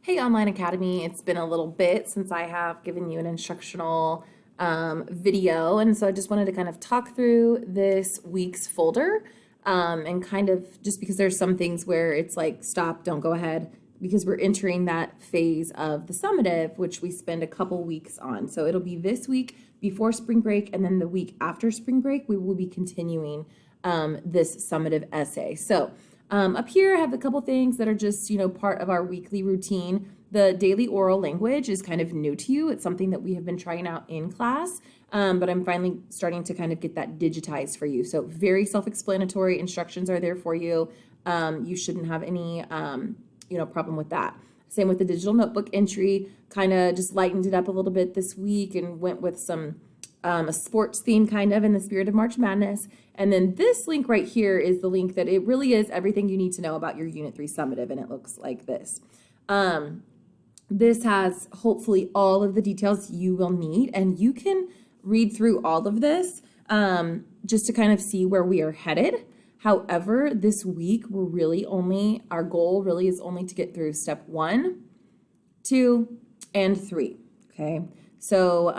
Hey, Online Academy. It's been a little bit since I have given you an instructional video, and so I just wanted to kind of talk through this week's folder and kind of just because there's some things where it's like, stop, don't go ahead, because we're entering that phase of the summative, which we spend a couple weeks on. So it'll be this week before spring break, and then the week after spring break, we will be continuing this summative essay. So up here, I have a couple things that are just, part of our weekly routine. The daily oral language is kind of new to you. It's something that we have been trying out in class, but I'm finally starting to kind of get that digitized for you. So very self-explanatory instructions are there for you. You shouldn't have any, problem with that. Same with the digital notebook entry, kind of just lightened it up a little bit this week and went with some a sports theme kind of in the spirit of March Madness. And then this link right here is the link that it really is everything you need to know about your Unit 3 summative, and it looks like this. This has hopefully all of the details you will need, and you can read through all of this just to kind of see where we are headed. However, this week our goal really is only to get through step 1, 2, and 3, okay? So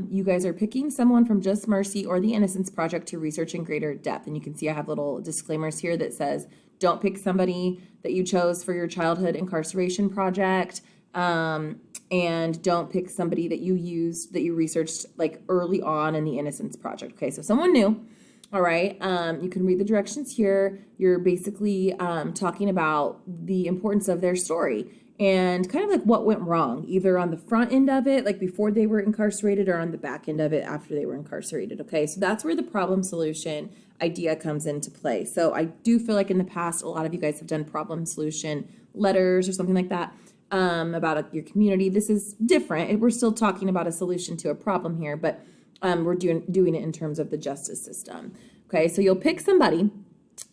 you guys are picking someone from Just Mercy or the Innocence Project to research in greater depth. And you can see I have little disclaimers here that says, don't pick somebody that you chose for your childhood incarceration project. And don't pick somebody that you researched like early on in the Innocence Project. Okay, so someone new. All right, you can read the directions here. You're basically talking about the importance of their story and kind of like what went wrong, either on the front end of it, like before they were incarcerated, or on the back end of it after they were incarcerated. Okay, so that's where the problem solution idea comes into play. So I do feel like in the past, a lot of you guys have done problem solution letters or something like that about your community. This is different. We're still talking about a solution to a problem here, but we're doing it in terms of the justice system. Okay, so you'll pick somebody,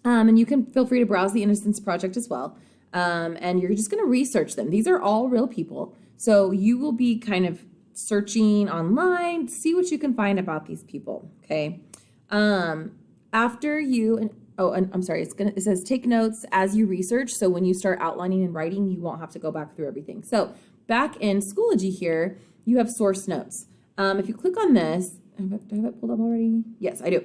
and you can feel free to browse the Innocence Project as well. And you're just going to research them. These are all real people. So you will be kind of searching online, see what you can find about these people. Okay. After you, and I'm sorry, it says take notes as you research. So when you start outlining and writing, you won't have to go back through everything. So back in Schoology here, you have source notes. If you click on this, do I have it pulled up already? Yes, I do.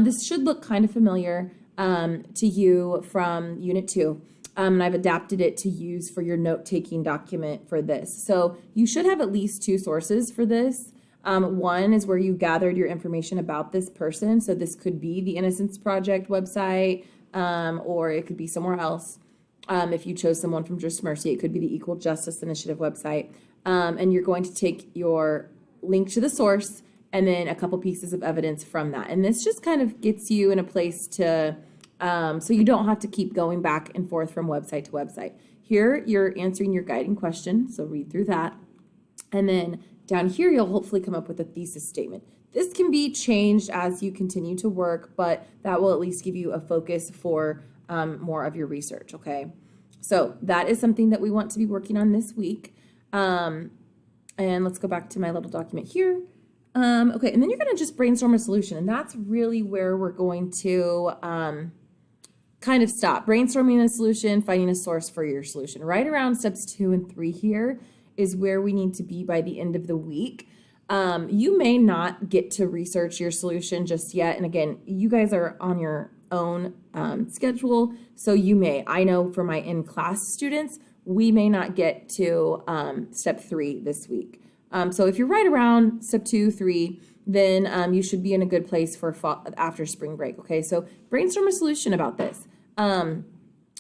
This should look kind of familiar to you from Unit 2. And I've adapted it to use for your note-taking document for this. So you should have at least 2 sources for this. One is where you gathered your information about this person. So this could be the Innocence Project website, or it could be somewhere else. If you chose someone from Just Mercy, it could be the Equal Justice Initiative website. And you're going to take your link to the source and then a couple pieces of evidence from that. And this just kind of gets you in a place to so you don't have to keep going back and forth from website to website. Here, you're answering your guiding question, so read through that. And then down here, you'll hopefully come up with a thesis statement. This can be changed as you continue to work, but that will at least give you a focus for more of your research, okay? So that is something that we want to be working on this week. And let's go back to my little document here. Okay, and then you're going to just brainstorm a solution, and that's really where we're going to kind of stop. Brainstorming a solution, finding a source for your solution. Right around steps 2 and 3 here is where we need to be by the end of the week. You may not get to research your solution just yet. And again, you guys are on your own schedule. So I know for my in-class students, we may not get to step 3 this week. So if you're right around step 2, 3, then you should be in a good place for after spring break. Okay, so brainstorm a solution about this.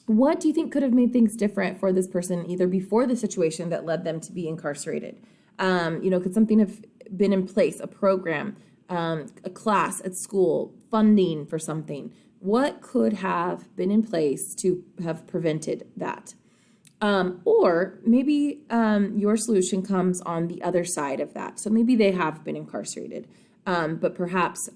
What do you think could have made things different for this person either before the situation that led them to be incarcerated? Could something have been in place, a program, a class at school, funding for something? What could have been in place to have prevented that? Or maybe your solution comes on the other side of that. So maybe they have been incarcerated, but perhaps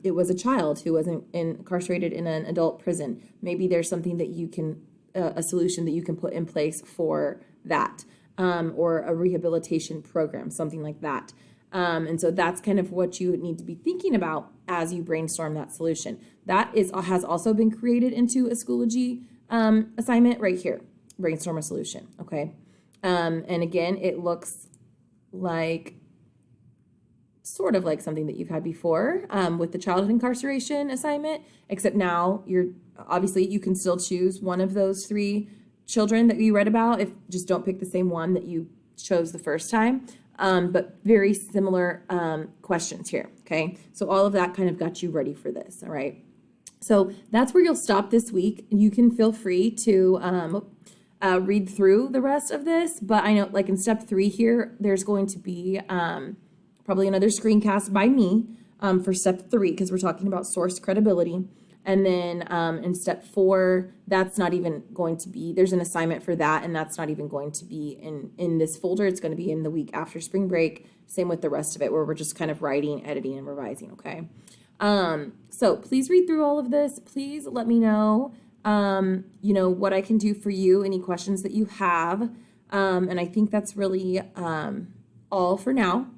it was a child who was incarcerated in an adult prison. Maybe there's something that you can, a solution that you can put in place for that, or a rehabilitation program, something like that. And so that's kind of what you need to be thinking about as you brainstorm that solution. That has also been created into a Schoology assignment right here. Brainstorm a solution, okay? And again, it looks like sort of like something that you've had before with the childhood incarceration assignment, except now you're obviously you can still choose one of those 3 children that you read about. If just don't pick the same one that you chose the first time, but very similar questions here. Okay, so all of that kind of got you ready for this. All right, so that's where you'll stop this week. You can feel free to read through the rest of this, but I know like in step 3 here, there's going to be probably another screencast by me for step 3 because we're talking about source credibility. And then in step 4, that's not even going to be, there's an assignment for that, and that's not even going to be in this folder. It's going to be in the week after spring break. Same with the rest of it, where we're just kind of writing, editing, and revising, okay? So please read through all of this. Please let me know, you know, what I can do for you, any questions that you have. And I think that's really all for now.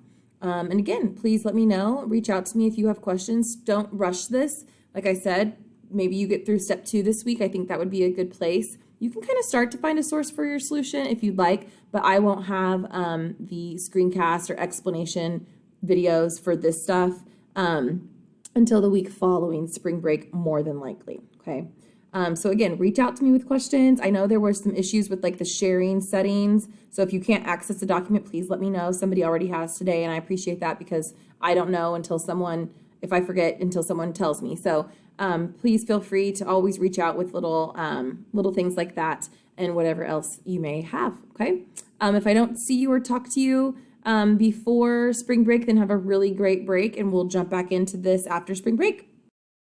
And again, please let me know. Reach out to me if you have questions. Don't rush this. Like I said, maybe you get through step 2 this week. I think that would be a good place. You can kind of start to find a source for your solution if you'd like, but I won't have the screencast or explanation videos for this stuff until the week following spring break, more than likely, okay? So again, reach out to me with questions. I know there were some issues with like the sharing settings. So if you can't access the document, please let me know. Somebody already has today, and I appreciate that because I don't know until someone, if I forget until someone tells me. So please feel free to always reach out with little things like that and whatever else you may have, okay? If I don't see you or talk to you before spring break, then have a really great break, and we'll jump back into this after spring break.